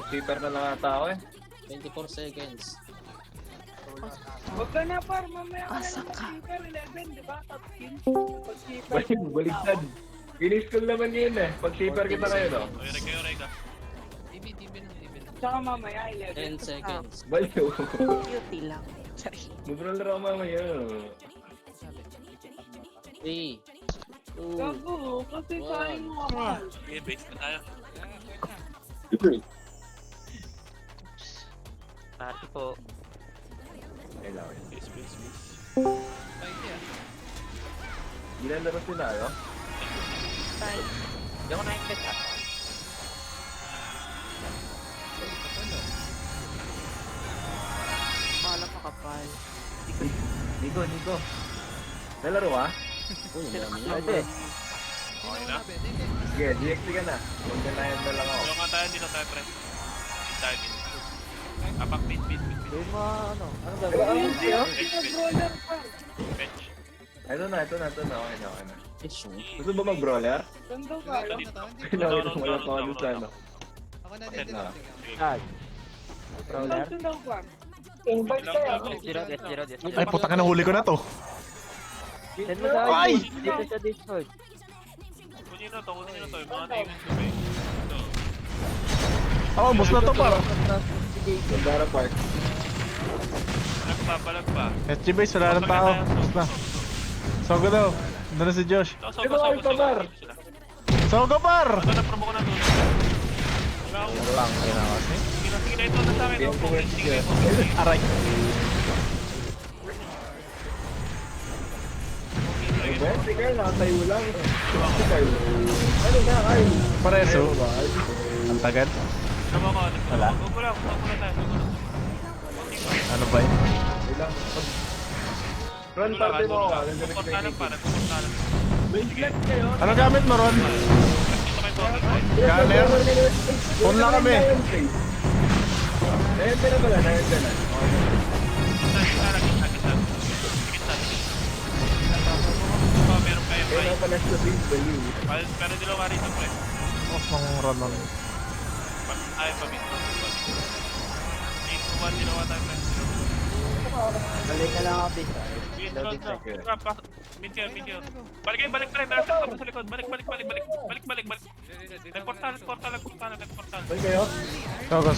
Pag-sweeper na lang ata ako eh. 24 seconds. Huwag ka na par, mamaya ka na Asa lang ka? mag-keeper 11, di ba? Top 10. Baligtad. Finish ko naman yun eh. Pag-sweeper kita kayo no? Oray ka. Tsaka mamaya 11. 10 seconds. Baliw. Cutie lang. Sorry. Mabral ako mamaya. 3, 2, Gago, kasi sayang mo kapal. Sige, base na tayo. Party po. Kailangan. Base. Ginalaro sila no? Hindi ako na-invest ah. Malam makapal. Nico. Nalaro ah? Uy, marami yan. Pwede. Okay na. Sige, GXP ka na. Magdanayan na lang ako. Dito nga tayo, dito tayo pre. Dito tayo, dito. Apak, beat. Gawin mo ano? Anong Pero gagawin? ayun siya. Pinag-roller par. Bench. Ito na. Okay na. Issue. Gusto ba mag-brawler? Ganda ka. Dito. Kailangan ko wala pa ako sa ano. Set na. Ah, Brawler? brawler? Ganda par. Invite kayo. S0. Ay, puta ka, nahuli ko na to. Send mo sa Ay! akin. Dito sa Discord. Kunin na to. Yung mga naimang sabi. Ito. Ako, boss na to para. Gandara Park. Balag pa. SG base, wala ng tao. Boss na. Sogo daw. Doon na si Josh. Ito, Ito, ay, pabar. Sogo par! Ito na, promo ko na to. Wala akong... Lang, ayun na kasi. Sige na, ito na sa akin. Sige. Aray. Bente kayo, nakatayo lang. Ano na, ay. Pareso. Ang tagal. Sama ko. Wala. Huwag mo lang tayo. Ano ba yun? Ilang. Run party mo ako. Nagpuportalan pa. Wait kayo. Ano gamit mo, Ron? Dito kayo po. Gunner? Phone lang kami. Nayente na pala, nayente na. Meron kayo Kaya pa. na pala sa base value. Pero dilaw ka rito, pre. Boss ng Ron lang. Ay, pabit. 8-1, dilaw ka tayo, pre. Balik na lang ako, bis. Loading na. Mid-kill. Balik, pre. Meron sa likod. Balik. Nagportal. Saan kayo? Sogo.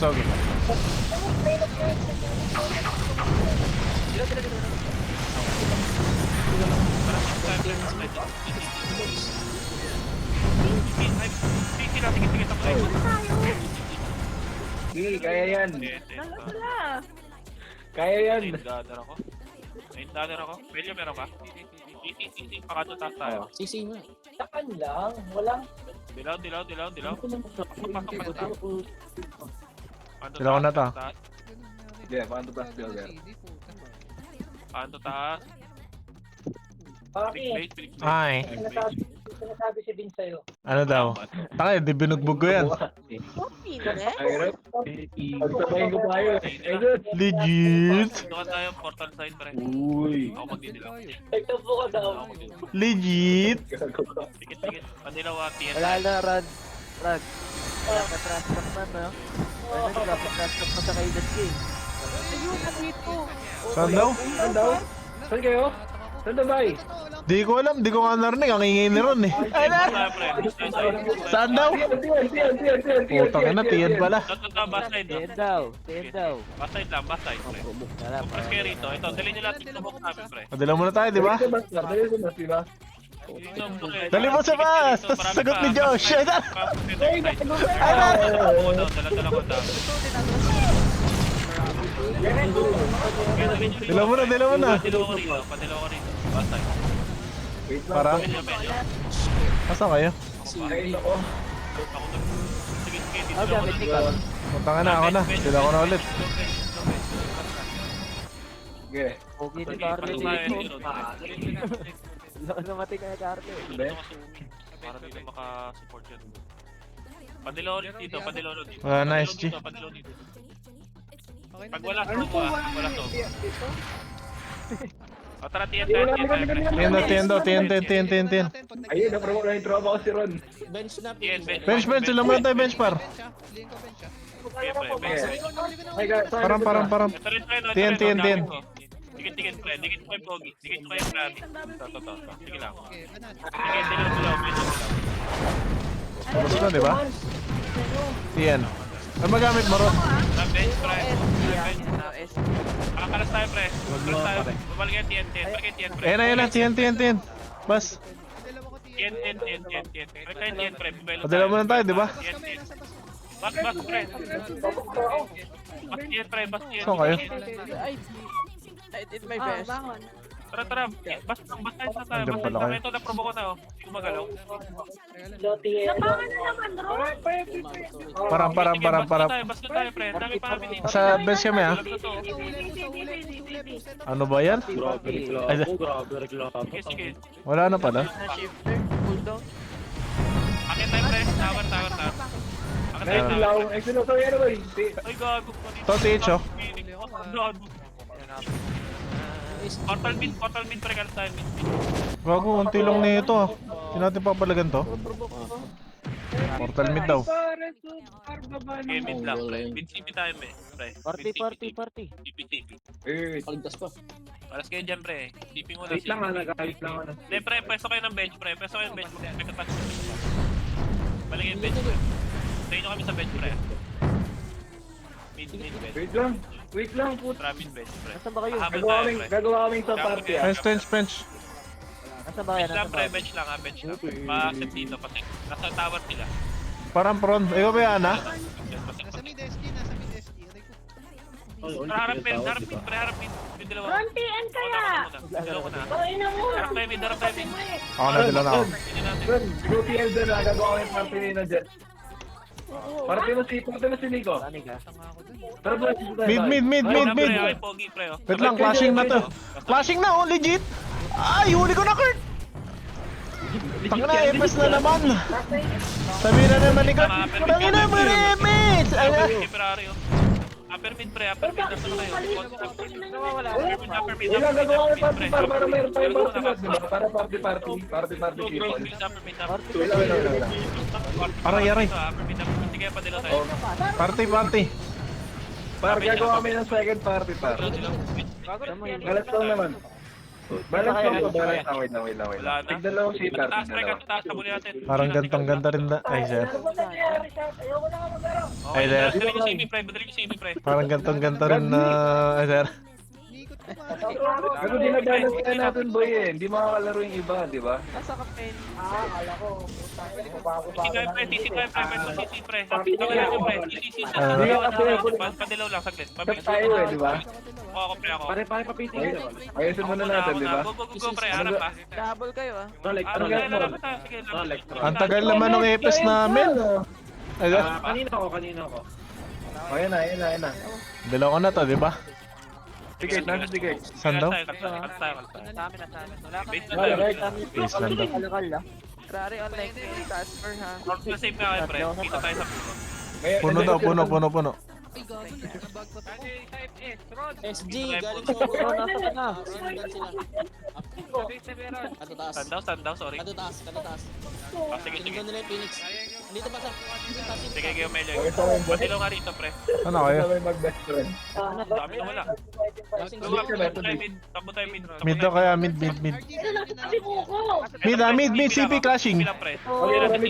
Sige, tapos. Sige, kaya yan. Wala. Kaya yan. Nine-dollar ako. Belyo meron ka? Easy. Pakatutas tayo. Sisi nga. Takan lang. Walang... Dilaw. Dilaw na ta. Sige, paano taas builder? Paano taas? Bakit? Big base. Ay. Sinasabi si Vin sa'yo. Ano daw? Takay, di binugbog ko yan. Coffee na eh. Ay, Rep. Pagsabayin ko tayo. Ayun. Legit. Doon tayo, portal side pre. Uy. Ako magdidilaw. Nagtapo ka daw. Ako magdidilaw. Legit. Tikit. Padilaw TN. Wala na, Rad. Wala ka trash talk man, no? Ano, dapat trash talk mo sa kailan ko eh. Ayun, dito. Saan daw? Saan daw? Saan kayo? Saan daw ba? Di ko alam, di ko nga narinig. Ang ingay ni Ron eh. Ay na! Tayo pre. Saan daw? Putang ina, tiyan pala. Ito, baside. Teen daw. Baside lang, baside pre. Wala Kung pa. press kayo rito, ito, dali nyo lahat yung tumok namin pre. Padala muna tayo, di ba? Dali mo sa bus! Tas sagot ni Josh! Ay na! Dala ko daw. Dala mo na. Padilaw ko rito. Baside. Para? Belyo. Nasaan kayo? Ay, nako. Ako to. Sige, dito Oh, gamit ni Carl. Punta na, ako na. Dala ko na ulit. Sige. Pogi ni Carlo dito. Namatay ka na Carlo eh. Hindi. Para dito maka-support yan. Padilaw dito. Wala na, SG. Padilaw dito. Pag wala to, wala to. O tara, TN. Tiyan. Ayun, na-promote na yung tropa ko si Ron. Bench na. TN. Bench, sila muna tayo, bench par. Okay, pre. Base. Param. Ito rin, pre. No? Tien. Dikit, pre. Dikit ko yung pogi. Dikit ko yung pre. Ito. Sige lang. Sige, dilaw. Tapos na, di ba? Tien. Ano magamit mo ron? Bench, pre. Yan, now S. Makakalas tayo, pre. Makakalas tayo. Bumalik yung Tien. Balik yung Tien, pre. Ayan na, Tien. Bas. Tien. Balik tayo Tien, pre. Bibelo Padala mo lang tayo, di ba? Tien. Bas, pre. Bas Tien, pre. Saan kayo? I did my best. Tara. Bas tayo na tayo. Andyan pala kayo. Ito, na-provo ko na, oh. Hindi ko magalaw. Param. Bas na tayo, pre. Dami pa kami dito. Sa bench kami, ha? Ano ba yan? Ay, Sige. wala na pala. Na shifter. Bulldog. Akit tayo, pre. Tower. Akit tayo, Ayun, tower. lao. Ay, sinuso yan, boy. Ay, gago. To, TH, oh. Gago. Portal mid, pre. Kalas tayo, mid. Gago, unti lang na ito, ah. Hindi natin papalagan to. Portal mid daw. Okay, mid lang, pre. Mid CP tayo, pre. Party. CP. Eh, Pagdas pa. Alas kayo dyan, pre. CP mo na. wait lang, nag-ayos lang ako. Hindi, pre. Pwesto kayo ng bench, pre. Pagkatapos. Balik yung bench, pre. Tayo nyo kami sa bench, pre. Mid bench. Wait lang, put. Tra mid bench, pre. Nasaan ba kayo? Habol tayo, pre. Gagawa kaming sa party, ah. French. Nasaan ba kayo? Bench lang, pre. Bench lang. Ma-accept dito kasi nasa tower sila. Parang prawn. Ikaw ba yan, ha? Nasa mid SG. Harap mid, pre. Yung dalawa. Frontian kaya! Dalawa ko na. Parin na mo! Harap tayo mid. Ako na, dila na ako. Hindi natin. Yun, GTL doon, ah. Gagawa kaming party na dyan. Party na si Nico. Tara, bro. Mid. Ay, pogi, pre. Oh. Wait lang, clashing na to. Clashing na, oh, legit. Ay, huli ko na, Kurt. Tanga na, epes na naman. Sabi na naman ni Kurt. Tangin na, mga epes. Ay, na. Ferrari, oh. Upper mid, pre. Nasa na kayo. Nawawala. Upper mid. Wala, gagawa kaming party para meron tayong party na, diba? Para party. Party people. Upper mid. Aray. Upper mid. Sige, padilaw tayo. Party. Para gagawa kami ng second party, par. Balance lang naman. Balance lang to, balance lang. Wait lang. Wala na. Tignan lang si par. Taas, pre. Taas. Sabuli natin. Parang gantong ganda rin na. Ay, sir. Ayoko na ka maglaro! Ay, sir. Dali yung CB, pre. Madali yung CB, pre. Parang gantong ganda rin na. Ay, sir. Kasi dinabalance ka natin, boy, eh. Hindi makakalaro yung iba, di ba? Nasa kapen. Akala ko, CC tayo, pre. CC tayo, pre. May CC, pre. Tawag natin, pre. CC. Hindi ka kasi, Padilaw lang, saglit. stop tayo, eh, di ba? Ako, pre, ako. Ayusin mo na natin, di ba? Go, pre. Harap pa. Double kayo ah. Harap tayo. Sige, Ang tagal naman ng epes namin. Ay, sir. Kanina ako. Ayan na. Dalawa ko na to, di ba? Sige, nasa sige. Saan daw? Tayo. Sa amin. Wala Base kami. na tayo. Base lang daw. Ferrari online transfer ha. North na save nga kayo, pre. Kita tayo sa puno. Puno daw, puno. SG, galing sa Bro, nasa ka na. Kato taas. Stand down, sorry. Kato taas. Sige. Tingnan nila yung Phoenix. Dito ba sa... Sige, kayo, Melio. Padilaw nga rito, pre. Ano kayo? Sabay mag-best friend. Dami na wala. Tapo tayo mid. Mid daw kaya, mid. Sabi mo ko! Mid, CP clashing.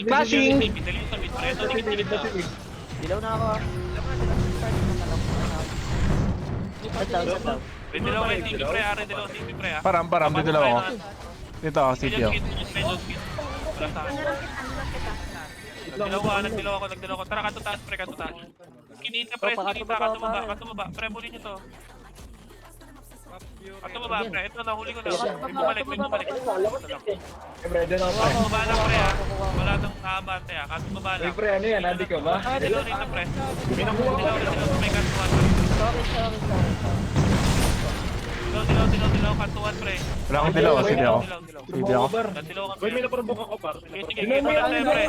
Clashing. Dali sa mid, pre. Ito, dikit na. Dilaw na ako. Shutdown. Dilaw kayo, CP, pre. Dilaw, CP, pre. Param, dito lang ako. Dito ako, CP ako. Wala sa akin. Nagdilaw ako. Tara, kanto taas, pre, kanto taas. Kinita, pre, kanto baba. Pre, muli nyo to. Kanto baba, pre. Ito, nahuli ko na. May bumalik. Ready na ako. Kanto baba lang, pre, ha. Wala nang nakabante, ha. Kanto baba Uy, lang. pre, ano yan? Nandi ka ba? Dilaw rito, pre. Dilaw, may kantuan. Dilaw, kantuan, pre. Wala akong dilaw, CP ako. CP ako. Dilaw ka, pre. Sige, Tingnan mo yan, tayo, pre.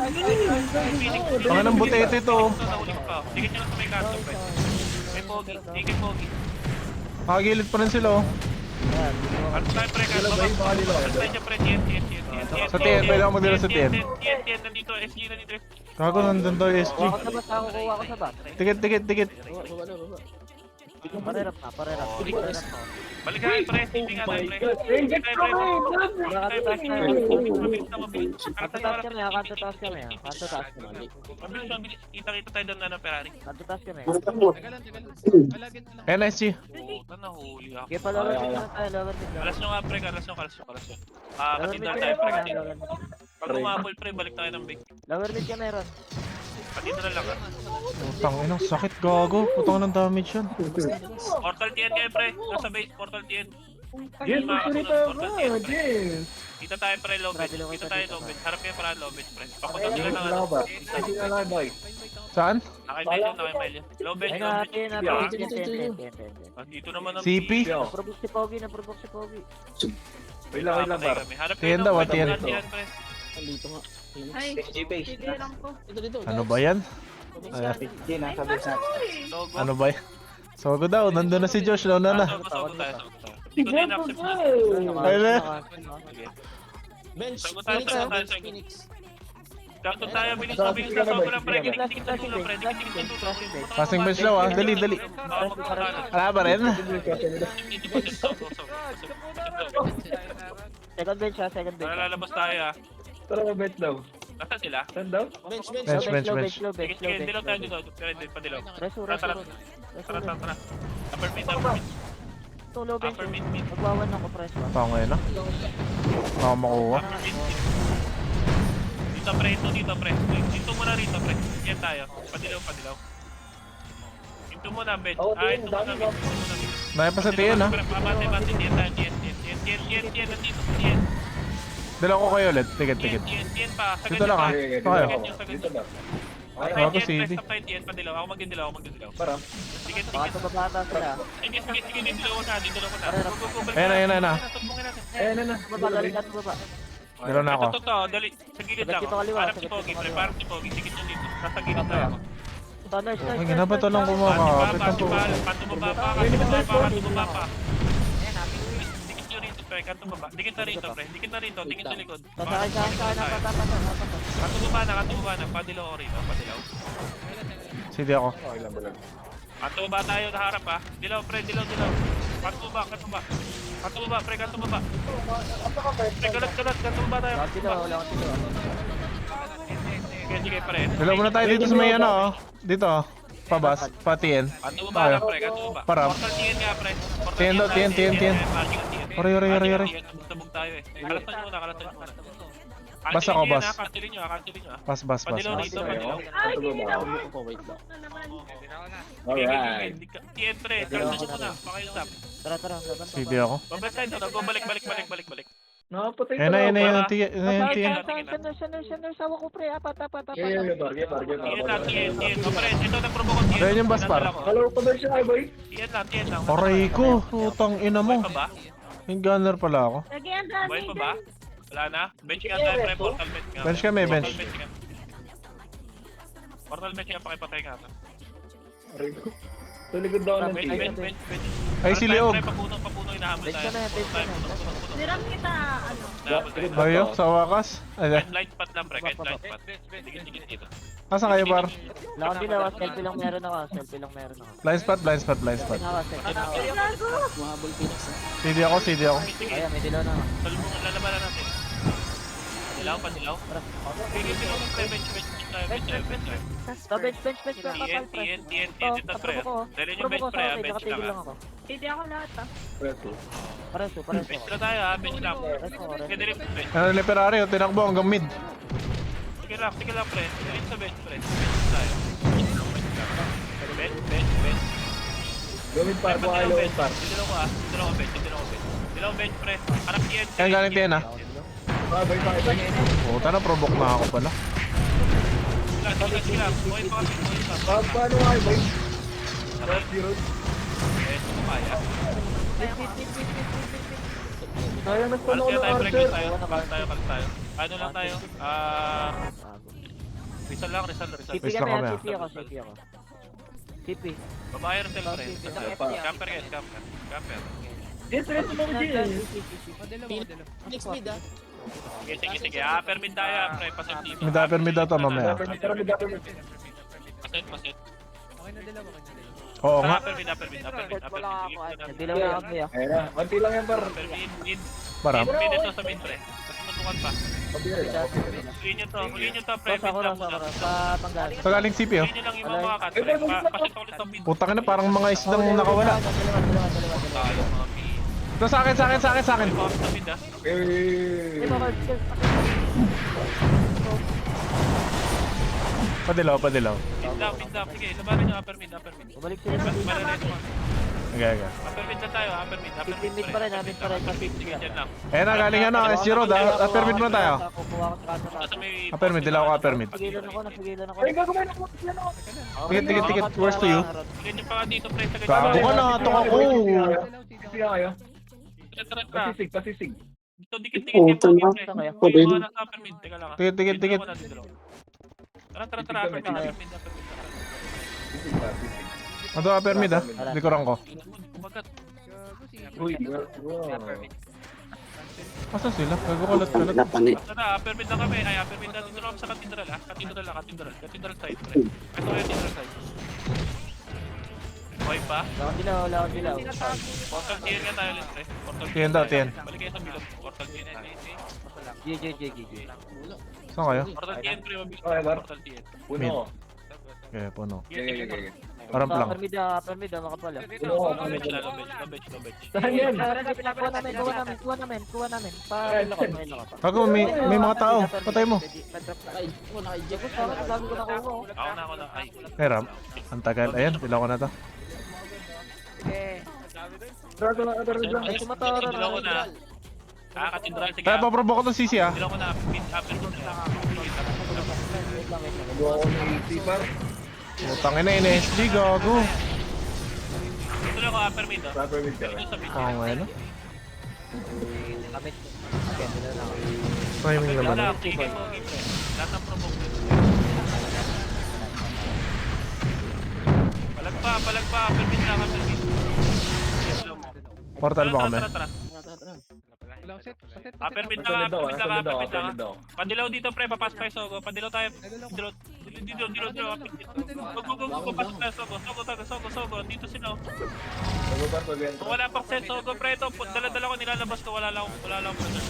Mga nang butete ito. Nahuli ko pa. Sige nyo lang sa may kanto, pre. May pogi. Sige, pogi. Nakagilid pa rin sila, oh. Kanto tayo, pre. Kanto tayo dyan, pre. Tien. Sa TN, pwede ako magdala sa TN. Tien. Nandito, SG. Gago, nandun daw yung SG. Kuha ko sa bus, kuha ko sa bus. Tikit. Parerap na, parerap. Oh, Parerap na. Balik tayo, pre. Hindi nga tayo, pre. Ranger Tayo, ko pre. Nakatatas na yun. Mabilis na, mabilis. Kanto taas kami, kanto taas kami. Kanto taas kami. Mabilis, mabilis. Kita-kita tayo doon na Ferrari. Kanto taas kami. Ayan, SG. Puta, nahuli ako. Okay, lower mid na tayo, lower mid na. Alas nyo nga, pre. Alas nyo. Katindal tayo, pre. Katindal. Pag umabol, pre, balik tayo ng big. Lower mid ka meron. Patito na lang, ah. Putang ina, sakit gago. Putang ng damage yan. Portal TN kayo, pre. Nasa base, portal TN. Jens, magsalita ka. Jens. Kita tayo, pre, low base. Kita tayo, low base. Harap kayo, para low base, pre. Papunta sila ng ano. Kasi nga lang, boy. Saan? Nakaimel yun. Low base, Ay low na, base. tin, Dito naman ang CP? Naprobok si Pogi, naprobok si Pogi. Wait lang, par. Harap TN kayo, daw, low TN. base. TN, pre. Dito nga. Phoenix. Ay, sige lang po. Dito. Ano ba yan? Sogo. Ano ba yan? Sogo daw, nandun na si Josh, nauna na. Sogo tayo. Sige, Ito na po, accept. boy. Ay na. Bench. Sagot tayo, Phoenix. sagot tayo, sagot. Phoenix. Kakto tayo, bilis na, sogo lang, pre. Dikit ng dulo, pre. Dikit ng dulo. Passing bench daw ah, dali. Wala ba rin? Second bench ha, second bench. Lalabas tayo, ah. Tara, mabet daw. Nasaan sila? Saan daw? Bench. Bench. Low Sige, bench, sige, dilaw tayo dito. Padilaw. Resu, Tara, resu. tara. Upper mid, upper mid. Ito, low bench. Upper mid. Magwawan ako, press one. Tao ngayon ah. Baka makuha. Upper mid. Dito, pre. Dito, pre. Dito muna rito, pre. Yan tayo. Padilaw. Dito muna, bench. Dito muna, bench. Naya pa sa TN ah. Pabate, TN tayo, TN. Nandito, TN. Dala ko kayo ulit, tikit. TN pa. Dito lang ah. Sige, Ito kayo. Dito ba? Ako CD. TN, padilaw. Ako magdilaw. Para. Sige. Baka ito babata sila. Sige, dilaw ko na. Ayan na. Tumbungin natin. Ayan na. Baba, galing ka baba. Dala na ako. Ito, dali. Sa gilid lang. Dito kaliwa, Hanap sa si gilid Pogi, kaliwa. prepare si Pogi. Sikit nyo dito. Nasa gilid lang ako. Nurse. Ang ginabato lang kumakapit ng po. Patumaba pa. Dikit nyo rito, pre. Kantumaba. Dikit na rito, pre. Dikit na rito. Dikit sa likod. Sasakay sa akin na patapatan. Katumaba na. Padilaw ko rito. Padilaw. CD ako. Okay lang ba lang? Katumaba tayo na harap, ha. Dilaw, pre. Dilaw. Katumaba. Pre. Katumaba. Pre, kalat. Katumaba tayo. Wala akong tilo. Sige, pre. Dala muna tayo dito sa may ano oh. Dito oh. Pabas, pa TN. Katumaba na, pre. Katumaba. Parang. Portal TN nga, pre. Portal TN daw, tayo. TN. Ori. Tabog tayo, eh. Kalatan nyo muna. Bas ako, bas. Kantilin nyo, ah. Bas. Padilaw dito, padilaw. Ay, hindi na Ako, wait lang. na naman. Alright. TN, pre. Kalatan nyo muna. Pakilap. Tara, laban to. CD ako. Babalik tayo doon. Balik. Nakapatay Ayan na yung TN. Saan sawa ko pre, apat. Yeah, bar. TN. O, pre. Ito na promo ko, TN. Ayan yung bus, par. Hello, pa siya, boy. TN lang. Aray ko, putang ina mo. Buhay pa ba? Yung gunner pala ako. Lagi ang dami. Buhay pa ba? Wala na? Bench nga tayo, pre. Portal bench nga. Bench kami, bench. Portal bench nga, pakipatay nga. Tuligod daw ng Bench. Ay, si Leog. Papuno, inahamol Bench tayo. ka na, bench ka na. Niram kita, ano. Inahamol tayo. Ayo, sa wakas. Ay, Kahit light spot lang, pre. Kahit light spot. Dikit dito. asan kayo par? Wala akong tilo, selfie lang meron ako. Blind spot. Selfie na ako. Gago. Mahabol Phoenix. CD ako. Ayan, may dilaw na ako. Salubungan, lalabanan natin. Padilaw. Sige, bench tayo. Sa bench ka, kapal pre. TN, dito, pre. Dali nyo bench, pre. Bench Nakatigil lang, lang ako. Hindi ako lahat, ah. Pareso. Bench na tayo, ha. Bench lang. Sige, dali bench. Ano ni Ferrari, tinakbo hanggang mid. Sige lang, pre. Dali sa bench, pre. Bench tayo. Bench. Gawin par, buhay loob par. Dito ko, bench. Dilaw bench, pre. Harap TN. Kaya galing TN ah. Boy. Puta na, provoke na ako pala. Sige lang. Buhay pa kami. Paano nga, boy? Zero. Kaya. Kaya na sa Kalat loob ng tayo, pre. Archer. Kalat tayo. Ano lang tayo? Rizal lang. CP Wait kami, lang kami, CP ako. CP. Babae rin tayo, pre. Camper guys, camper. Yes, mo, Jens. Phoenix mid, ah. Sige. Permit tayo, pre. Paset dito. Mid daw to mamaya. Paset. Oo nga. Permit. Wala ako. Dilaw na kami ah. Ayun na. Konti lang yan, par. Mid. Param. Mid ito sa mid, pre. Tapos matukan pa. Uli nyo to, pre. Tos ako lang sa patanggal. Sa galing CP oh. Uli nyo lang yung mga cut, pre. Paset ulit ang mid. Putang ina, parang mga isdang nakawala. Tayo, mga mid. Ito sa akin. Pump sa mid, ah. Eh. Padilaw. Mid down. Sige, labanan nyo, upper mid. Bumalik sila. Malalayo mo. Okay. Upper mid na tayo, upper mid. Mid pa rin, mid pa rin. Sige, dyan lang. Eh na, galing ano, S0, upper mid muna tayo. Kukuha ko sa kasa Nasa may... Upper mid, dilaw ko upper mid. Napigilan ako. Ay, gagawin ako. Tikit, worst to you. Uli nyo pa nga dito, pre. Sa Gago ka na, ito ako. Sige kayo. Tara. Pasisig. Dito, dikit yung pogi, pre. Kuya mga nasa upper mid. Teka lang. Tikit. Tara, upper mid. Ito upper mid ah. Likuran ko. Kumagat. Uy, Asan sila? Kalat. Tara, upper mid lang kami. Ay, upper mid na dito lang sa katedral, ah. Katedral side, pre. Ito kaya katedral side. Okay pa? Wala akong dilaw. Portal TN nga tayo ulit, pre. Portal TN daw, TN. Balik kayo sa bilog. Portal TN. GG. Saan kayo? Portal TN, pre. Mabilis. Okay, bar. Portal TN. Puno. Okay, puno. Okay. Parang lang. Upper mid makapal ah. Puno. No bench. Saan yan? Kuha namin. Para ako. Gago, may mga tao. Patay mo. Ay, naka-eject. Sabi ko na kuha. Ako na. Ay. Ram. Ang tagal. Ayan, dilaw ko na to. Drago na, Ay, sumatara Dilaw ko na. Katedral. Sige. Kaya paprobo ko to CC ah. Dilaw ko na. Upper mid na. Nagawa ko ng AC, par. Putang ina, NSG, gago. Ito lang ako upper mid, ah. Proper mid ka. Ito sa mid. Oo nga, ano? Kapit. Okay, dilaw na ako. Timing naman. Wala, sige kayo mo, game, pre. Lahat ng promote. Palag pa, upper mid lang, upper mid. Portal ba kami? Tara. Upper mid lang. Padilaw dito, pre, papasok tayo Sogo. Padilaw tayo. Dito. Go, pasok tayo Sogo. Dito sila. Kung wala pang set Sogo, pre, ito, dala-dala ko, nilalabas ko, wala lang pressure.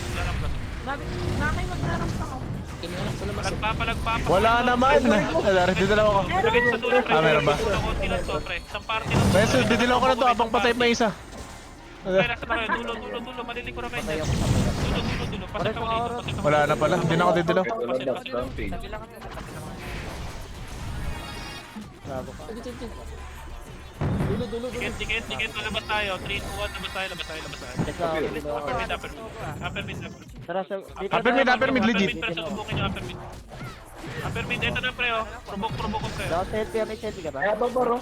Nakay maglarang pa ako. Palag pa. Wala naman! Didalaw ko. Lagay sa dulo, pre. Meron ba? Konti lang to, pre. Isang party lang. Beso, didilaw ko na to habang patay pa isa. Pre, nasa na kayo. Dulo. Malilig ko na kayo. Dulo. Pasok ako dito. Wala na pala, hindi na ako didilaw. Bravo ka. Dikit. Labas tayo. 3, 2, 1. Labas tayo. Upper mid. Tara sa Upper mid, legit. Pero susubukin nyo upper mid. Upper mid, ito na, pre, oh. Provoke ko, pre. Daw selfie, may selfie ka ba? Kaya ba, bro?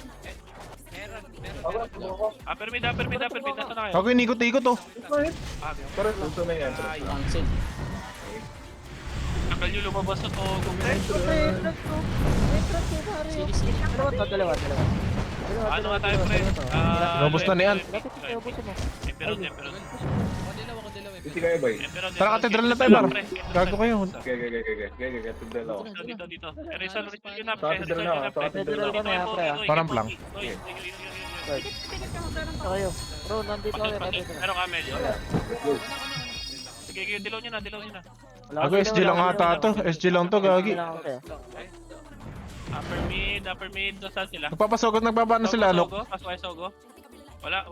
Upper mid. Nasa na kayo? Gago, inikot-ikot oh. Pero gusto na yan. Akal nyo lumabas na to. Pre. Dalawa. Ano nga tayo, pre? Inubos na ni Ant. Emperon. Hindi kayo, boy. Tara, katedral na tayo, par. Gago kayo. Okay. Tundal ako. Dito. Rizal yun na, Sa katedral na, sa katedral na. Parang plank. Tikit ka maglarang pa. Kayo. Bro, nandito kami. Meron ka, Melio. Sige, dilaw nyo na. Gago, SG lang ata to. SG lang to, gagi. Upper mid. Saan sila? Nagpapasugod, nagbaba na sila, Alok. Pasok kayo, Sogo. Wala.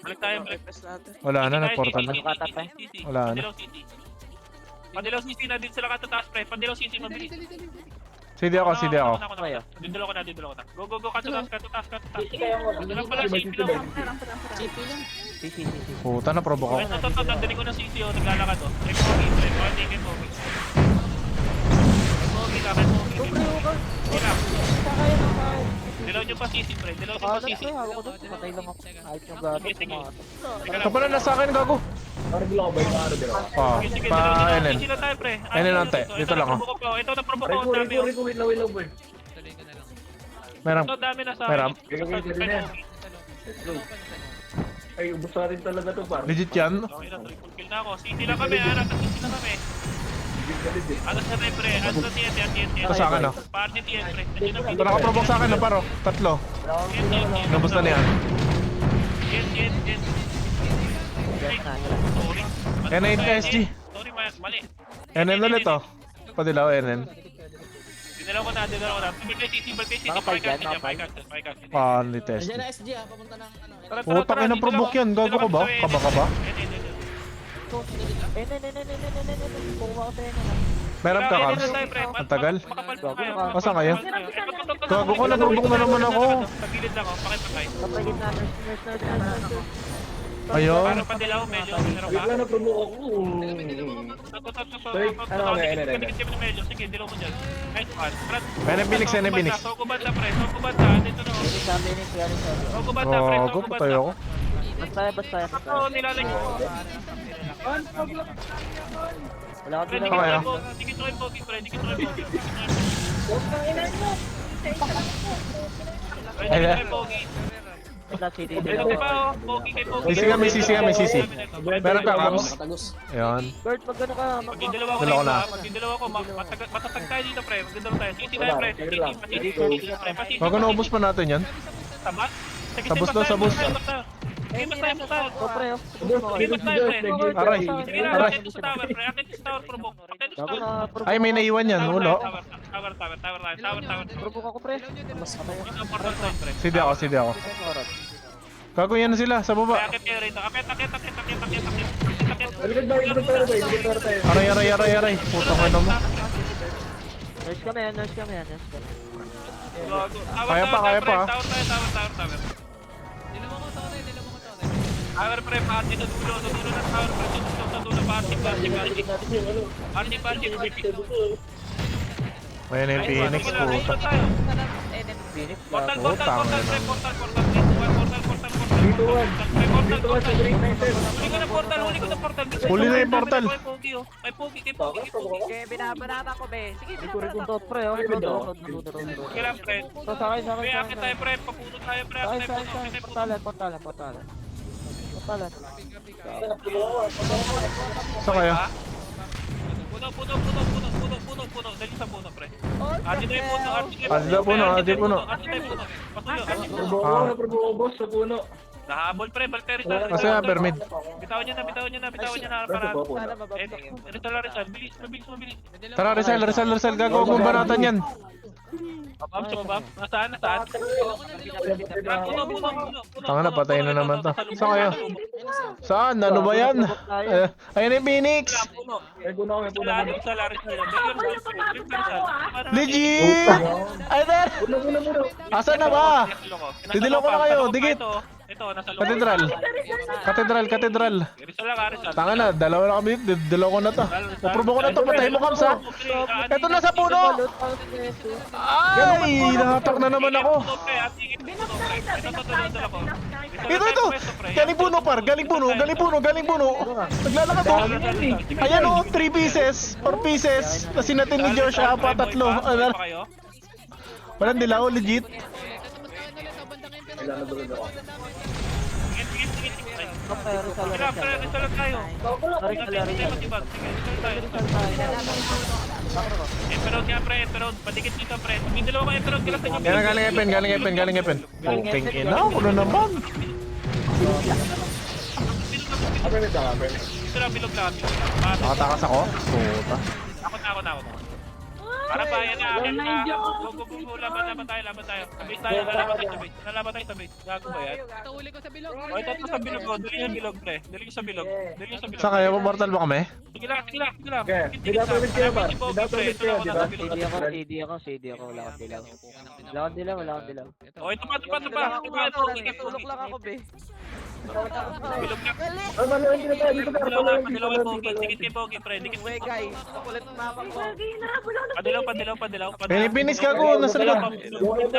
Balik tayo, break. Wala na, nagportal na. Wala na. Padilaw CC na din sila katataas, pre. Padilaw CC, mabilis. CD ako. Didalo ko na. Go, katataas. Dalang pala CC lang. Puta na, provoke ako. Ito, dali ko na CC, oh. Naglalakad, oh. Pogi, pre. Kaya Pogi. Pogi lang. Dilaw nyo pa CC, pre. Patay lang ako. Ayos yung gato. Sige. Ito pala nasa akin, gago. Parang bilo ko ba yung ano dalawa? Sige, Pa NN. CC na tayo, pre. NN ante, dito lang, oh. Ito na provoke ko. Dami, oh. Rico, wait lang, boy. Meram. Ito, dami na sa Meram. akin. Gagawin din yan. Ay, ubos na rin talaga to, par. Legit yan. Okay na, triple kill na ako. City lang kami, nasa city lang kami. Ano sa repre? Ano sa TNT? Ito sa akin, ah. Party TNT. Nandiyan ang Ito nakaprovoke sa akin, no, paro. Tatlo. Nabos na niyan. TNT. Sorry. NN SG. Sorry, mali. NN ulit, oh. Padilaw, NN. Dinalaw ko na. City. Panli test. Nandiyan na SG ah, papunta ng ano. Putang ina provoke yan. Gago ka ba? Kaba ka ba? Kukuha ko sa inyo na. Meron ka, Kams? Ang tagal. Asa kayo? Gago ko, nag-provoke na naman ako. Pagilid lang ako, pakipatay. Kapagin na, nurse. Ayun. Para padilaw, medyo meron ka. Bigla na promote ako. Sige, dilaw mo dyan. Nice one. NN Phoenix, NN Phoenix. Soko banda, pre. Soko banda. Dito na ako. Sa Phoenix, galing sa Soko banda, pre. Gago, patay ako. Basta. Oo, nilalagay ko. Wala ka Pre, bilang. Saan kayo? dikit ko yung pogi, pre. Dikit ko yung pogi. Pre, dikit ko yung pogi. Sa city. Ito pa, oh. Pogi kay pogi. Sisi ka, may sisi ka, may sisi. Meron ka, Kams? Nakatagos. Ayun. Bert, pag gano'n ka, Pag yung dalawa ko Dalawa na. na. Pag yung dalawa ko, matatag tayo dito, pre. Magdalawa tayo. Sisi tayo, pre. Sisi, pre. Pasisi. Bago naubos pa natin yan. Sabas? Sige, Sabos sige, daw, basta, sabos. basta. Sige, basta, basta. oh, pre, oh. Sige, basta, pre. Aray. Sige na, Aray. attention sa tower, pre. Attention sa tower, provoke. Attention sa Gago tower. na, Ay, may naiwan yan. Ulo. Tower. provoke ako, pre. Ang portal side, pre. Sidi ako. Gago yan na sila, sa Kaya baba. akit kayo rito. Akit. Balikan tayo. Aray. Putang ina mo. Nurse kami. Kaya pa. Tower. Tower, pre. Party sa dulo ng tower, pre. Sa dulo, party. Ayan na yung Phoenix, puta. Phoenix, Portal, gago. huli ko na portal. Huli na yung portal. May pogi. Okay, binabanata ko, be. Sige, binabanata Dot, pre, oh. Dot. Kailan, pre? So, sa akin. Pre, akit tayo, pre. Papuno tayo, pre. Akit tayo, puno. Portalan. Saan kayo? Puno. Dali sa puno, pre. Adi tayo puno. Ah. Promote sa puno. Nahabol, pre. Balik tayo Rizal. Kasi nga, Bermid. Bitawan niya na. Para. Rizal. Mabilis. Tara, Rizal. Gago, kung banatan yan. Sumabab. Nasaan? Puno. Tanga na, patay na naman to. Saan kayo? Saan? Ano ba yan? Ayan na yung Phoenix. Ay, puno kami. Legit! Ay, there! Asan na ba? Didilaw ko na kayo, digit. Ito, nasa loob. Katedral. Rizal lang, Rizal. Tanga na, dalawa na kami, didilaw ko na to. Uprobo ko na to, patay mo, Kams, ha? Ito na sa puno! Ay, nahatak na naman ako. Ito. Galing puno, par. Galing puno. Naglalakad to. Ayan o, 3 pieces. 4 pieces. Kasi natin ni Josh, 4, 3. Walang dilaw, legit. Pero padikit dito, pre. Hindi dalawa kayo, pero kila sa inyo. Yan, galing Epen. Puking ina, ano naman? Pero bilog lang. Nakatakas ako? Puta. Ako na. Para bayan na akin. Go. Laban tayo. Sabay tayo. Nalaban tayo sa base. Gago ba yan? Ito uli ko sa bilog. O, ito sa bilog. Dali yung bilog, pre. Dali yung sa bilog. Saan kayo? Mortal ba kami? Sige lang. Okay. Hindi dapat ulit kayo, par. Hindi dapat ulit kayo, di ba? CD ako. Wala akong dilaw. O, ito pa. Tulok lang ako, be. Bilog na. Ay, maluhin dito tayo. Dito tayo. Padilaw kay Pogi. Dikit kay Pogi, pre. Uwe, guys. Kulit na mapa ko. Padilaw. Pinipinis ka ako, nasa likod. Magmimit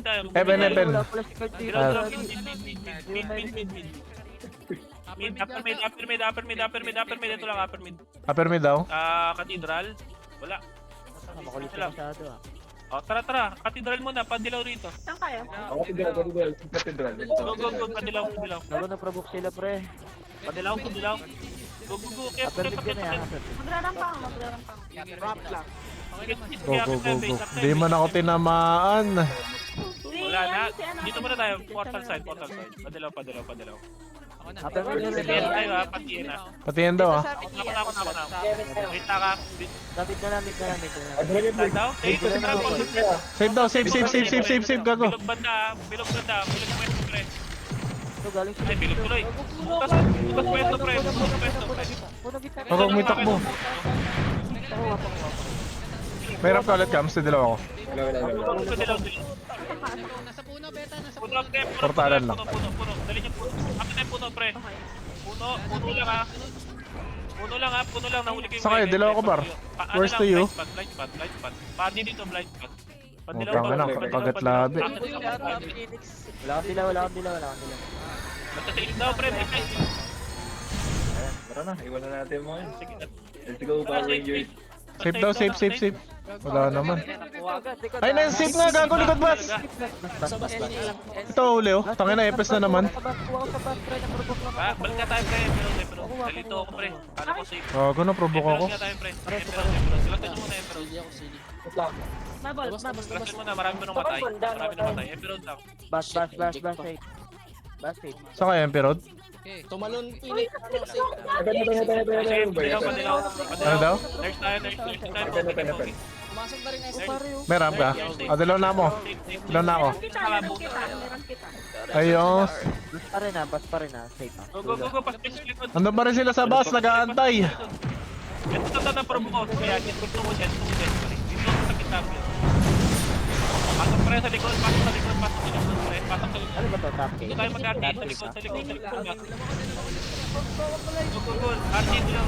tayo. Epen. Mid. Ito lang, upper mid. Upper mid daw. Cathedral. Wala. Makulit ka masyado, ah. O, tara. Katedral muna, padilaw rito. Saan kayo? Ako katedral. Katedral. Go, padilaw. Gago na provoke sila pre. Padilaw. Go. Kaya, Upper mid ka na yan. Maglarampa ako. Ramp lang. Go. Di man ako tinamaan. Wala na. Dito muna tayo. Portal side. Padilaw. Upper mid ka Pati na. tayo ha, pati yan ha. Pati yan daw ah. Ako na. Wait na ka. Dapat na lang. Side daw. Save daw, save, gago. Bilog banda. Bilog pwesto pre. Ito galing Ay, bilog tuloy. Bukas pwesto pre. Huwag may takbo. Mayroon ka ulit Cams, dilaw ako. Padilaw. Portalan lang. Puno. Dali niyo puno. Ako tayo puno pre. Puno lang ha. Nahuli kayo. Saan kayo? Dilaw ako, par. Where's to you? Blind spot. Padi dito, blind spot. Padilaw Utang na, kagat labi. Wala kang dilaw. Basta sa daw pre. Tara na, iwan na natin mo yun. Sige. Let's go, Power Rangers. Save daw, save. Wala naman. Ay, na-save nga, gago, likod bas! Ito, huli oh. Tangin na, FS na naman. Balik ka tayo pre. Pero dalito ako pre. Kala ko safe. Gago na, provoke ako. Emerald nga tayo pre. Silakan nyo muna Emerald. Bubble. Silakan muna, marami nang matay. Emerald lang. Bas, save. Saan kayo, Emperod? Padilaw. Ano daw? Nurse tayo. May ramp ka? Dilaw na ako. Meron kita. Ayos. Bas pa rin ah. Safe ah. Go. Pasok sa likod. Andun pa rin sila sa bus, nag-aantay. Ito na promo ko. Kaya dito mo siya. Dito sa kitab yun. Pasok pre sa likod. Pasok sa likod pre. Pasok sa likod. Ano ba to? Top Dito case? tayo mag-RT sa likod. Go. RT dilaw.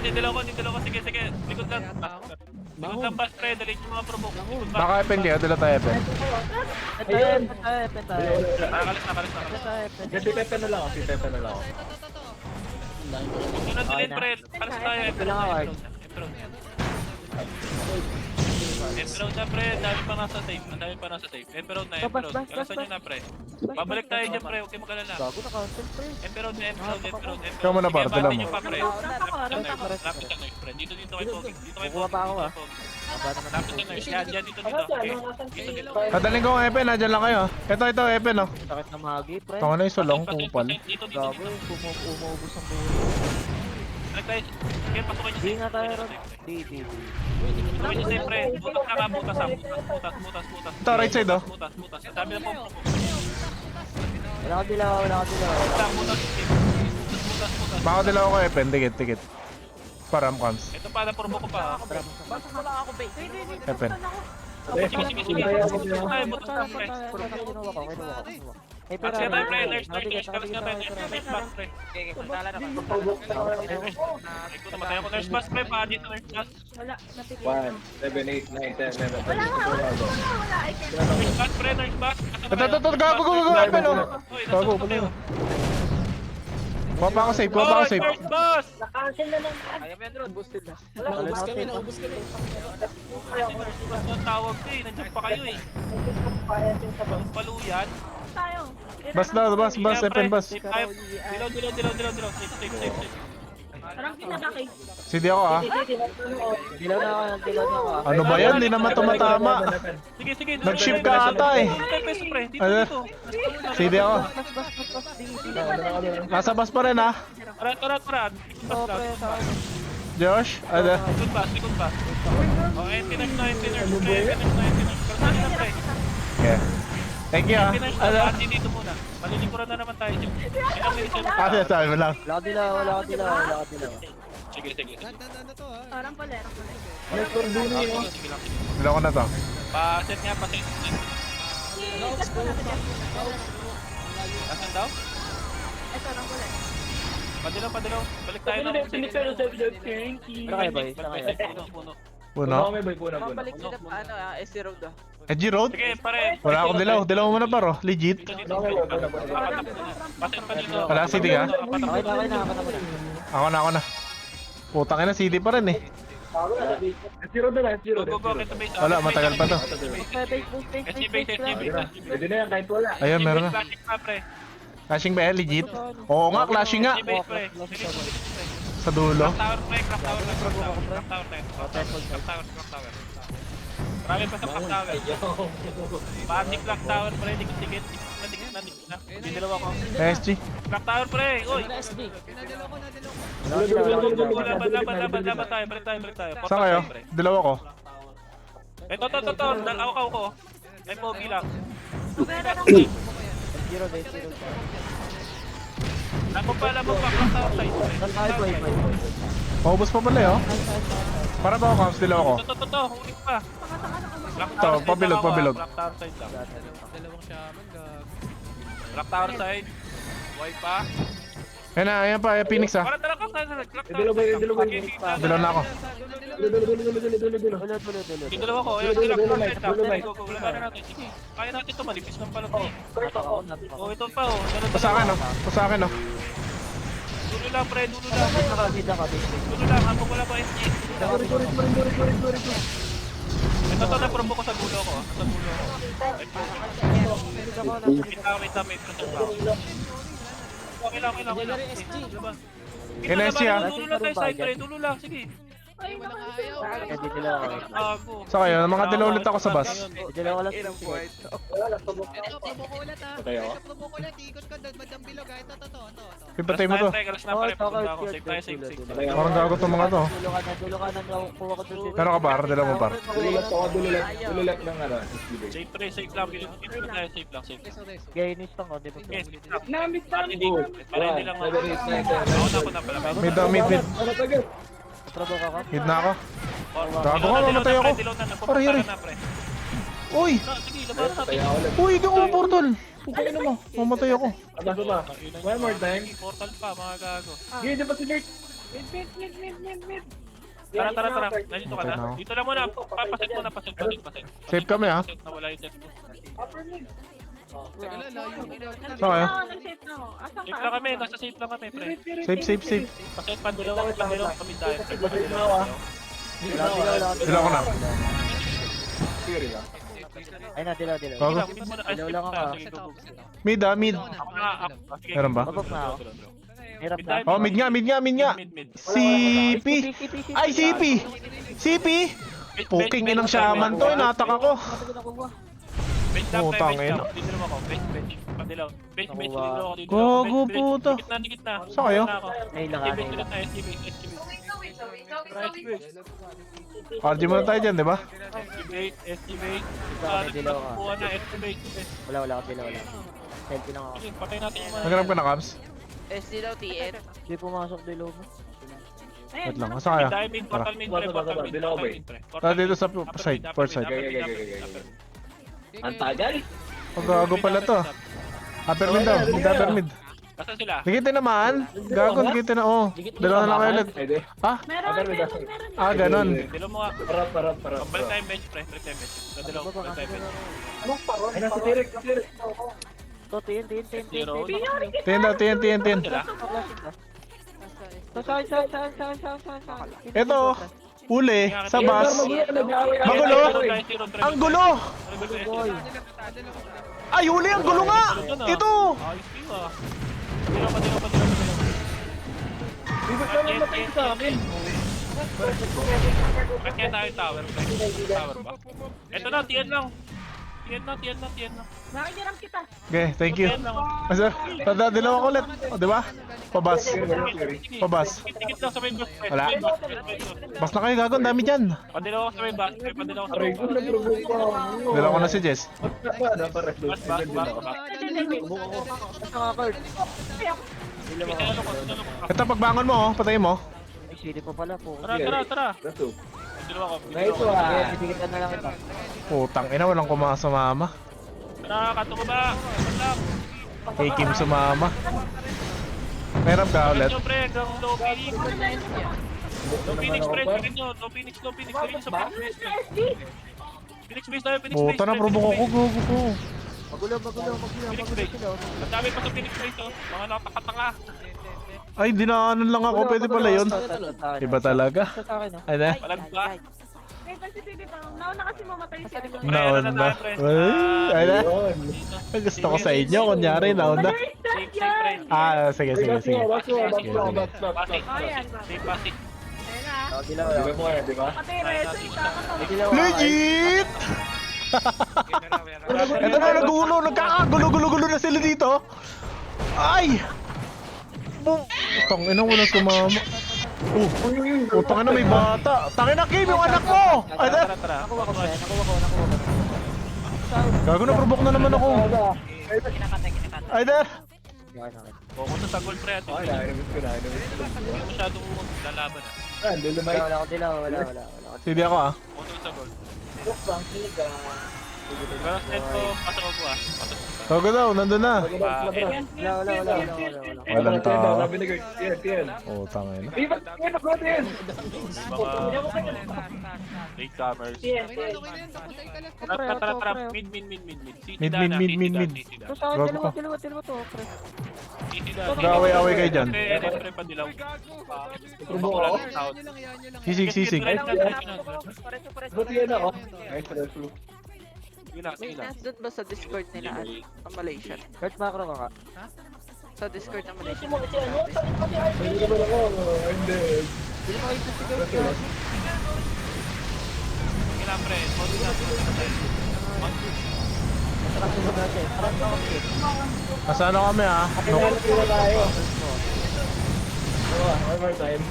Dilaw ko. Sige. Likod lang. Likod lang bus pre. Dali yung mga promo. Baka Epen kayo, dila tayo Epen. Tayo. Nakalis na. Si Pepe na lang ako. Yun ang delete pre. Paras tayo. Emerald na pre, dami pa nasa safe. Emerald na. Kalasan nyo na pre. Babalik tayo dyan pre, huwag kayo mag-alala. Gago na cancel pre. Emerald. Ikaw muna, par, dala mo. Sige, pa pre. Ramp ako. Lapit ka nurse pre. Dito kayo pogi. Kukuha pa ako, ah. Lapit ka nurse. Yan, dito. Okay. Dito. Padaling ko ang Epen, nadyan lang kayo. Ito, Epen oh. Sakit na magi pre. Tanga na yung sulong, kupal. Dito. Gago, umuubos ang buhay. Sige, pasukin nyo Di safe. nga tayo ron. Di. Pasukin nyo safe pre. Butas na ka, butas. Ito, right side oh. Butas. Sabi na po. Wala kang dilaw. Butas. Baka dila ako Epen, dikit. Param Cams. Ito pa, napurbo ko pa. Pasok mo lang ako, be. Epen. Sige. Butas na pre. Kinuha ko. Kalas nga tayo pre. Nurse. Kalas nga tayo. Nurse bus pre. Okay, pagdala na. Ito namatay ako. Nurse bus pre. Pa dito nurse bus. Wala. Napigil. 1, 7, 8, 9, 10, 11, 12. Wala. I can't. Nurse bus pre. Nurse bus. Ito, gago, Epen oh. Gago, pala. Kuha pa ako safe. Nurse bus! Cancel na lang. Ayaw yan, Rod. Boosted na. Ubus kami. Nurse bus ang tawag ko eh. Nandiyan pa kayo eh. Paluyan. Tayo. Bus na, bus, Epen, bus. Dilaw. Safe. Parang pinabaki. CD ako ah. Dilaw na ako. Ano ba yan? Di naman tumatama. Sige. Nag-ship ka ata eh. Peso pre. Ano? Dito. CD ako. Nasa bus pa rin ah. Tara. Josh? Ano? Likod bus. Oh, anti-nurse na. Kalasan nyo na pre. Okay. Thank you ah. Anti-nurse Ano? na. Anti dito muna. Malilikuran na naman tayo dyan. Ilang minutes yun? Kasi sabi mo lang. Wala kang dilaw. Sige. Parang pala. Sige lang. Wala ko na to. Pa-set nga. Gas ko natin yan. Asan daw? Ito, parang pala. Padilaw. Balik tayo ng Ano kayo boys? puno. Puno kami, boy. Puno. Mabalik sila pa, ano, SC Road ah. Edgy Road? Sige, pare. Wala akong dilaw. Dilaw mo na paro. Legit. Dito. Pasin pa dito. Wala, CD ka? Okay na, okay na. Ako na. Putang ina, CD pa rin eh. Zero na lang, zero. Go, get to base. Wala, matagal pa to. SC base. Pwede na yan, kahit wala. Ayun, meron na. Flashing pa, pre. Clashing ba legit? Oo nga, clashing nga. SC base, pre. Sa dulo. Clock tower. Marami pa sa clock tower. Pati clock tower, pre. Dikit. Na. Dinilaw ako. SG. Clock tower, pre. Uy. Laban tayo. Balik tayo. Saan kayo? Dilaw ako. Ito. Dalaw ko. May pogi lang. Zero base. Lamog pa. Clock tower side. Paubos pa pala eh, oh. Para ba ako, Camps? Dilaw ako. Ito. Huling pa. Clock Ito, tower side pabilog, lang ako, pabilog. Clock tower side lang. Clock tower side. Buhay pa. Ayan pa, Phoenix ah. Para clock tower. Dilaw ba yun, dilaw ba yun? Dilaw na ako. Dulo. Dinilaw ako. Ayun, clock tower side lang. Go. Labanan natin. Sige. Kaya natin ito. Malipis ng palag. Oh, ito pa oh. Pa sa akin, oh. Pa sa akin, oh. Dulo lang, pre. Dulo lang. Habang wala pa SG. Ito na promo ko sa gulo ko. Wait lang, may pressure pa ako. Okay lang. NSG, ah. Dulo lang tayo side, pre. Dulo lang, sige. Hindi dilaw ako. Gago. Sa kayo, mga dilaw ulit ako sa bus. Dilaw ko lang. Patay ako. Pipatay mo to. Regalas na pare, papunta ako. Save tayo, save. Patay ako. Parang gago tong mga to. Dulo ka na. Kuha ko doon. Meron ka par? Dilaw mo par? Dululat ng ano. Save pre, save lang. Save lang. Gainis lang ako. Okay, save lang. Para hindi lang ako. Ako na pala. Mid. Ano tagal? Provoke ako. Mid na ako. Gago Dilaw ka, na, mamatay ako. dilaw na, Pare, yari. na, pre. Uy! Sige, labanan natin. Patay ako ulit. Uy, di ako portal. Putay na mo. Mamatay ako. Abas ba? One more time. Portal pa, mga gago. Sige, di ba si Dirt? Tara. Nandito ka na. Dito lang muna. Papasit muna. Pasit. Safe kami, ah. Pasit na wala yung set mo. Sa kayo? Nag-save na ako. Asan Safe ka? lang kami. Nasa safe lang kami, pre. Safe. Pasit pa, dilaw kami tayo. Dilaw ko na. Sige rin lang. Ay na, dilaw. Gago. Dilaw lang ako. Mid. Meron ba? Babak na ako. Hirap na. Oh, mid nga. Mid. CP. Ay, CP. Puking inang shaman to. Inatak ako. Bench lang, Oh, pre, tangin. bench lang. Dito naman ako. Bench. Padilaw. Bench. Dito ako. Gago, puta. Dikit na. Saan kayo? Ay, STB. RG muna tayo dyan, di ba? STB. dilaw ka. Kuha na, STB. Wala ako. Dilaw. Selfie lang ako. Sige, patay natin yung mga. Nagrab ka na, Cams? SC daw, TN. Hindi pumasok dilaw mo. Wait lang. Saan kayo? Dahil mid, portal mid, pre. Portal mid, Dilaw ba portal eh? mid, pre. Ah, dito sa side, port side. Ang tagal. Gago pala to. Upper mid daw. Upper mid. Basta sila. Dikitin naman. Gago, dikitin na. Oh. Dalawa na lang kayo ulit. Pwede. Ah? Meron. Ah, ganon. Dilaw mo nga. Parap. Balik tayo bench, pre. Balik tayo bench. Sa dilaw, balik tayo bench. Ay, nasa Derek. To, tin. Zero. Tiyan daw, tiyan. Sila. To, saan. Ito, uli, sa bus. Magulo. Ang gulo. Ay, uli, ang gulo nga. Ito. Ayos kayo ah. Dilaw pa. Bakit kaya tayo tower, pre? Tower ba? Ito na, tiyan lang. Tiyan na. Nakikiram kita. Okay, thank you. Tiyan lang. Asa, dilaw ako ulit. O, di ba? Pabas. Dikit lang sa may bus, pre. Wala. Bas na kayo, gago. Ang dami dyan. Padilaw ako sa may bus, pre. Padilaw ako sa may bus. Dilaw ko na si Jess. Bus. Ito, pagbangon mo, oh. Patayin mo. Ay, sili pa pala po. Tara. Dilaw ako. Ditikitan na lang ito. Putang ina, walang kumasumama. Tara, kato ba? Wala. Hey, Kim sumama. Meron ka ulit. Pre, hanggang low feeling. No Phoenix Press, gawin nyo. No Phoenix, gawin nyo sa Phoenix Press. Phoenix Base tayo, Phoenix Base. Puta na, provoke ako, gogo ko. Magulo Phoenix Base. sila. Ang dami pa sa Phoenix Base, oh. Mga nakakatanga. Ay, dinaanan lang ako, pwede pala yun. Iba talaga. Sa akin, no? Ay na. Malagba. May sensitive pa. Nauna kasi mamatay siya. Naon na. Ay na. Gusto ko sa inyo, kunyari, naon na. Madaling start Safe, yan. friend. Ah, sige, sige, sige. Pasik. Oh, yan. Safe, pasik. Ayan na. Dilaw, Di ba mo yan, di ba? Pati reso, itakot Dilaw, Legit! Ito na, nagulo, nagkakagulo-gulo-gulo na sila dito. Ay! Tangina, walang sumama. Putang ina, may bata. Tangina, Kim, yung anak mo! Ay, Tara, tara. Nakuha ko. gago na, provoke na naman ako. Ay, there! Focus na sa goal, pre. Ay, na-enemies ko. Hindi masyadong lalaban, ah. Ah, lulumay. Wala ko dilaw. Sige ako ah. Focus sa goal. Pero set ko, pasok ako, ah. Pasok. Gago daw, nandun na. Wala. Walang tao. Sabi ni Kurt, yan. Oh, tangina. Di ba? Yan, ako din. Mga latecomers. Tara. Mid. CC Mid, Dana, mid, CC mid, Dana, mid. CC Dana. Ito sa akin, Gago ka. dalawa to, pre. CC Dana. Mag-away-away kayo dyan. Pre, padilaw. Provoke Wala ako? nang sound. Sisig. Buti yan ako. Ay, stressful. Sige lang. Nandun ba sa Discord nila ang Malaysian? Kurt macro ka ka. Sa Discord ng Malaysian. Hindi naman ako. Hindi. Hindi mo kayo sisigaw. Sige lang, pre. Sorry na. Masarap mo natin. Parang nakakit. Nasaan na kami ah? Kailangan tayo. One more time.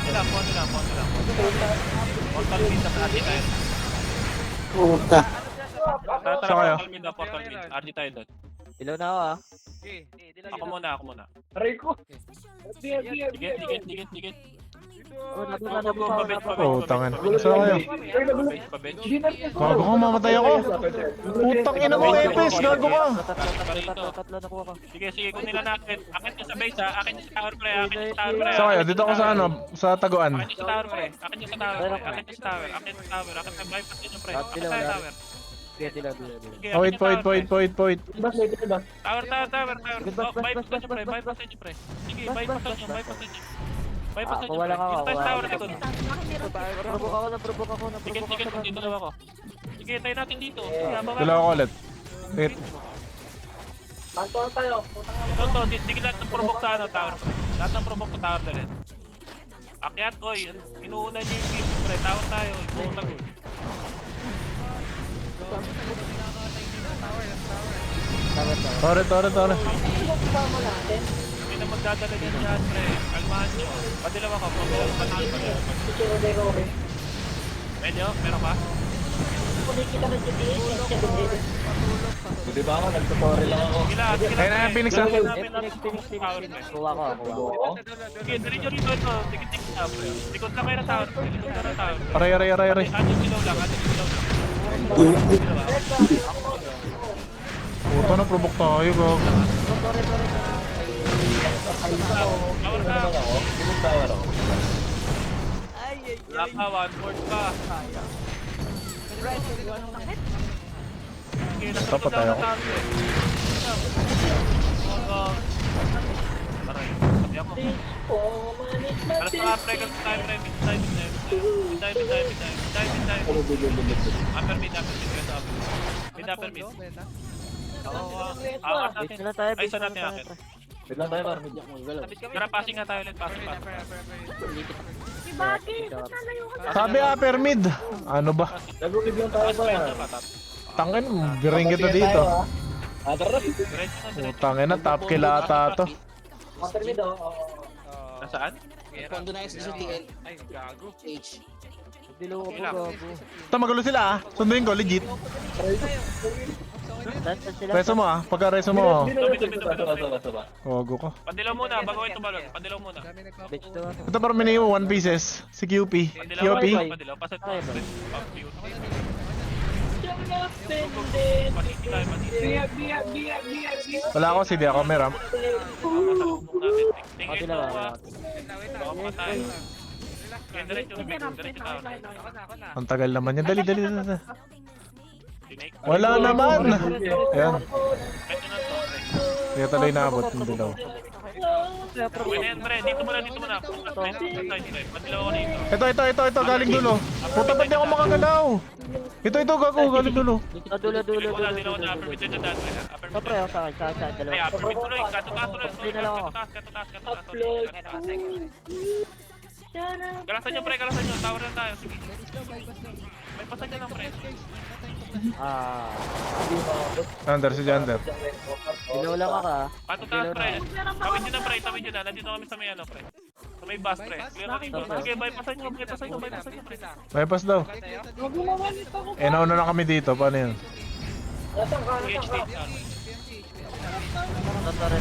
Konti lang. Portal mid na RD tayo. Tara, Saan kayo? portal mid na, portal mid. RD tayo doon. Dilaw na ako, ah. Ako muna. Aray ko. Dikit. Oh, tangina. Saan kayo? Bench pa bench. Gago ka, mamatay ako. Putang ina mo, Epes. Gago ka. Tatlo nakuha ko. Sige, kung nila natin. Akin ka sa base, ha. Akin sa tower, pre. Saan kayo? Dito ako sa ano? Sa Taguan. Akin sa tower, pre. Akin sa tower. Bypass din yung pre. Akin sa tower. Sige, dilaw. Sige, Oh, wait. Bas, may ba? Tower. Bypass din yung pre. Sige, bypass din yung. Wala ka, Dito tayo sa tower, likod. Provoke ako. Dito daw ako. Sige, tayo natin dito. Sige, baba. Dalawa ko ulit. Wait. Ito, sige lahat ng provoke sa ano, tower, pre. Lahat ng provoke sa tower na rin. Akyat, oy. Inuuna niyo yung game, pre. Tower tayo. Buong lagoy. Tore. Hindi na magdadala din dyan, pre. Kalmahan nyo. Padilaw ako. Medyo, meron pa? Di ba ako? Nagtutorial lang ako. Sige Ayun na yung Phoenix, ah. Tower, pre. Kuha ko. Sige, dali nyo rito ito. Tikit-tikit na, pre. Likod lang kayo ng tower, pre. Likod lang ng tower, pre. Aray. Atin silaw lang. Puta na, provoke tayo, gago. Tower na. Sinong tower ako? Wala ka, one fourth pa. Okay, nasa Dapat tayo. Aray, sabi ako. Alas na nga, pre, kasi tayo, pre. Mid time. Upper mid. Sila tayo. Ay, saan natin akin? Wait lang tayo, Marvin. Tara, passing nga tayo ulit. Passing. Si Baki, ba't nalayo ka sa Sabi upper mid. Ano ba? Nagulib lang tayo ba? Tangin, biring kita dito. Tara. Tangin na, top kill ata to. Nasaan? Pondo na sa TL. Ay, gago. H. Dilaw ako, gago. Ito, magulo sila ah. Sunduin ko, legit. Dance sila. Reso mo ah. Pagka-reso mo. Basta. Gago ko. Padilaw muna, bago ito balon. Padilaw muna. Bitch to. Ito parang miniwo, 1 pieces. Si QP. Padilaw, QP. padilaw. Paset mo. Pasiti tayo, pasiti. Wala ako, CD ako, may ramp. Masalubong natin. Tingin Pati ito lang, ah. wala. Baka patay. Kaya diretso tao. Ang tagal naman yan. Dali. Tinake. Wala naman! Ayan. Pwede na to, pre. Kaya tuloy naabot yung dilaw. Pwede yan, pre. Dito muna. Padilaw ako dito. Ito, galing dulo. Puta, ba't di ako makagalaw? Ito, gago, galing dulo. Dulo. Dilaw na. Upper mid na dad. Upper mid. Pre, ako sa akin, Ay, dalawa. upper mid tuloy. Kato-kato lang. Upload na lang ako. Kataas. Galasan nyo, pre. Tower na tayo. Sige. May pasag na lang, pre. Ah, Under, si Jander. dilaw lang ako ah. Patutas, pre. Tawid nyo na. Nandito kami sa may ano, pre. Sa may bus, pre. Clear na dito. Sige, bypassan nyo, pre. Bypass daw. Nauna na kami dito. Paano yun? PhD. Sorry.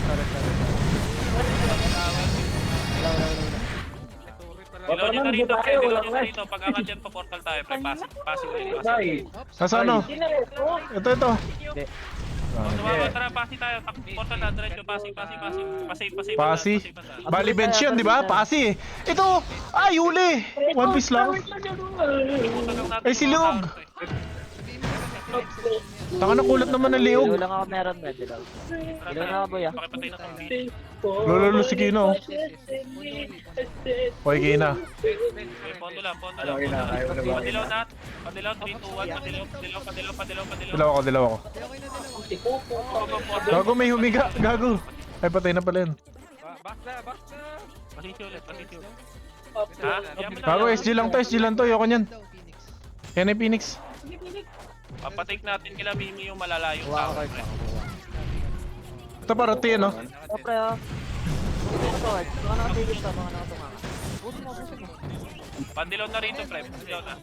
Dilaw nyo na rito, pre. Dilaw nyo na rito. Pag-angat dyan pa portal tayo, pre. Passing lane. Nasa ano? Ito. Tara, pasi tayo. Portal na, diretso. Passing. Pasi. Bali bench yun, di ba? Pasi. Ito! Ay, huli! One piece lang. Ay, si Liog. Taka na kulat naman ng Liog. Dilaw lang ako meron na, dilaw. Dilaw na ako, boy ah. Pakipatay na itong Lolo si Kino. Hoy, Kina. Pondo lang. Ayaw na ba? Padilaw, 3, 2, 1. Padilaw. Dilaw ako. Gago, may humiga. Gago. Ay, patay na pala yun. Pasisi ulit. Ha? Gago, SG lang to. Ayoko nyan. Yan ay Phoenix. Papatake natin kila Mimi yung malalayong Wow, tower, okay. pre. Ito pa, roti no? Oh, pre ah. Baka nakatigil ka, baka nakatunga. Puso mo. Pandilaw na rito, pre. Pandilaw na.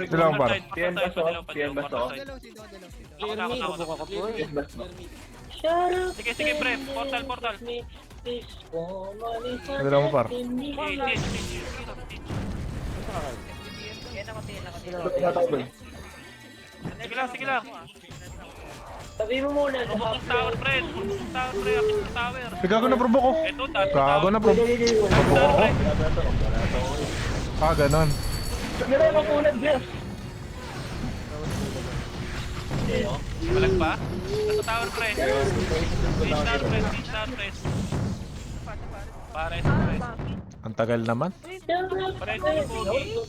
Dilaw ang par. Piyan baso. Bubuk ako po eh. Sige, pre. Portal. Dilaw mo par. Sige lang. Sabi mo muna. Bubuk tower, pre. Apit ng tower. Gago na probo ko. Ito, tabi Gago na probo ko. Ganon. Balag pa? Nasa tower, pre. Stage tower, pre. Pares. Ang tagal naman. Pares yung boogie.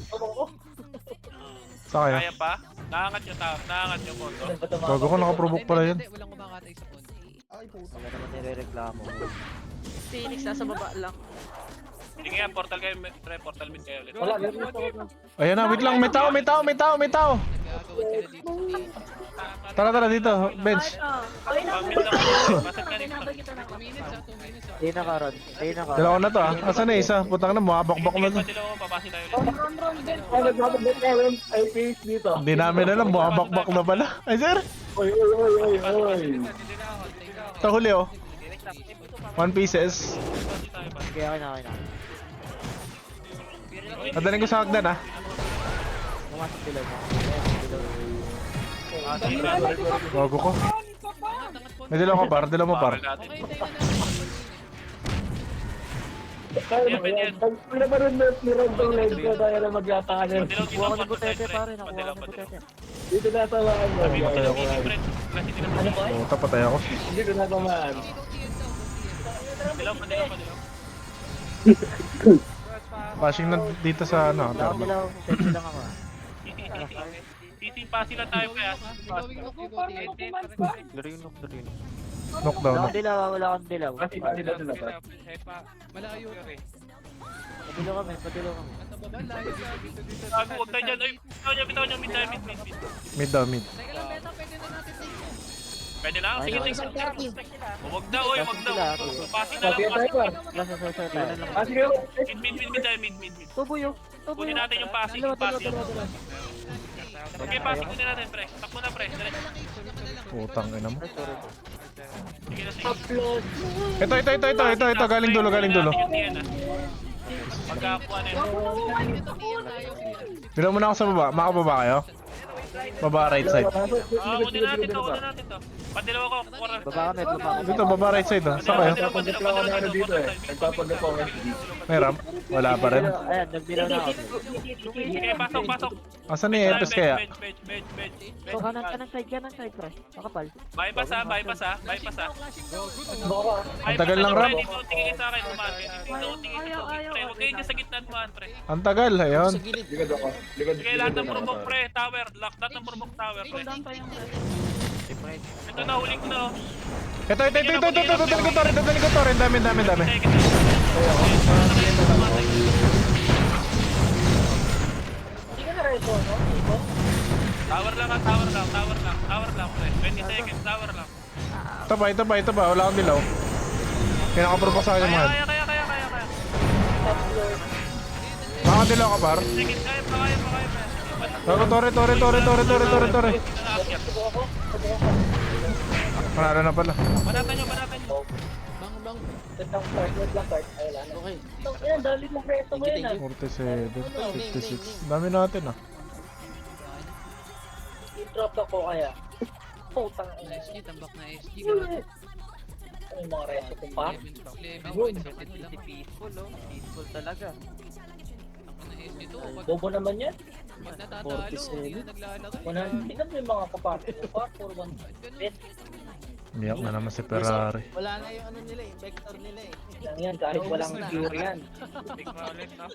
Sa kaya? Kaya pa? Naangat yung moto. Gago ko, nakaprobok pala yun. Wala naman nirereklamo. Phoenix, nasa baba lang. Sige nga, portal kayo, pre. Portal mid kayo ulit. Ayan na, wait lang. May tao. Tara dito. Bench. Pamid lang. Pasag ka dito. Stay na ka, Rod. Dalawa na to ah. Asan na isa? Putang na, mabakbak na to. Padilaw ko, papasi tayo ulit. Ay, face dito. Hindi namin alam, mabakbak na pala. Ay sir, Oy. ito huli oh. One pieces. Pasi tayo, pasi. Kaya akin na. Padaling ko sa hagdan ah. Pumasok dilaw mo. Gago ko. May dilaw ka par, dilaw mo par. Yan, pwede yan. Ano ba rin ni Rondong Ledge ko tayo na maglatangan? Padilaw dito, Nakuha ko ng portal butete pre. pare, nakuha ko Padilaw. ng butete. Dito na tamaan mo. Sabi mo sila Mimi, pre. Klase din naman. Puta, patay ako. Dito na tamaan. Padilaw. Flashing na dito sa ano. Wala akong dilaw. Safety lang ako ah. Titimpa sila tayo kaya. Knockdown Wala na. akong dilaw. Kasi dito na pa. Padilaw kami. Sabi, huwag tayo dyan. Ay, bitaw nyo. Mid. Mid daw, mid. Pwede na? Sige. Huwag daw, wag daw. Pasi na lang. Lasa tayo. Ah, sige. Mid tayo, mid. Tubuyo. Kunin natin yung passing. Okay, passing kunin natin, pre. Takbo na, pre. Diretso. Putang ina mo. Sige na, sige. Ito, galing dulo. Pagkakuha na yun. Dilaw mo na ako sa baba, makababa kayo? Baba right side. Kunin natin to, kunin natin to. Padilaw ako, correct. Baba kami, baba kami. Dito, baba right side ah. Saan kayo? Nagpapanggap lang ako na ano dito eh. Nagpapanggap ako. May ramp? Wala pa rin. Ayan, nagbilaw na ako. Okay, pasok, pasok. Asan ni Epes kaya? Bench. So, kanan side, pre. Makapal. Bypass ha. Ang tagal ng ramp. Dito, tingin sa akin, umakin. Dito, tingin sa akin, pre. Huwag kayo dyan sa gitna dumaan, pre. Ang tagal, ayun. Sa gilid. Likod ako. Likod. Sige, lahat ng provoke, pre. Tower. Lahat ng provoke tower, pre. Ito na, huling ko na, oh. Ito. Dadaling ko to rin. Dami. Second. Tower lang, pre. 20 seconds, tower lang. Ito ba? Wala akong dilaw. Kinakapro sa akin yung mahal. Kaya. Nakadilaw ka par? Second, kaya pa. Tore. Panalo na pala. Banatan nyo. Bang. Okay. Ang dali mo preso mo yun ah. 47, 56. Dami natin ah. I-drop ako kaya. Putang ina. Tambak na SG. Ano yung mga reso ko pa? Peaceful, oh. Peaceful talaga. Bobo naman yan. Pag natatalo, 47. naglalaro. Tingnan mo yung mga kapatid ko pa. 4-1. Umiyak na naman si Ferrari. Wala na yung ano nila eh, vector nila eh. Lang yan, kahit walang cure yan.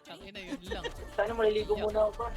Tangina, yun lang. Sana maliligo muna ako pa.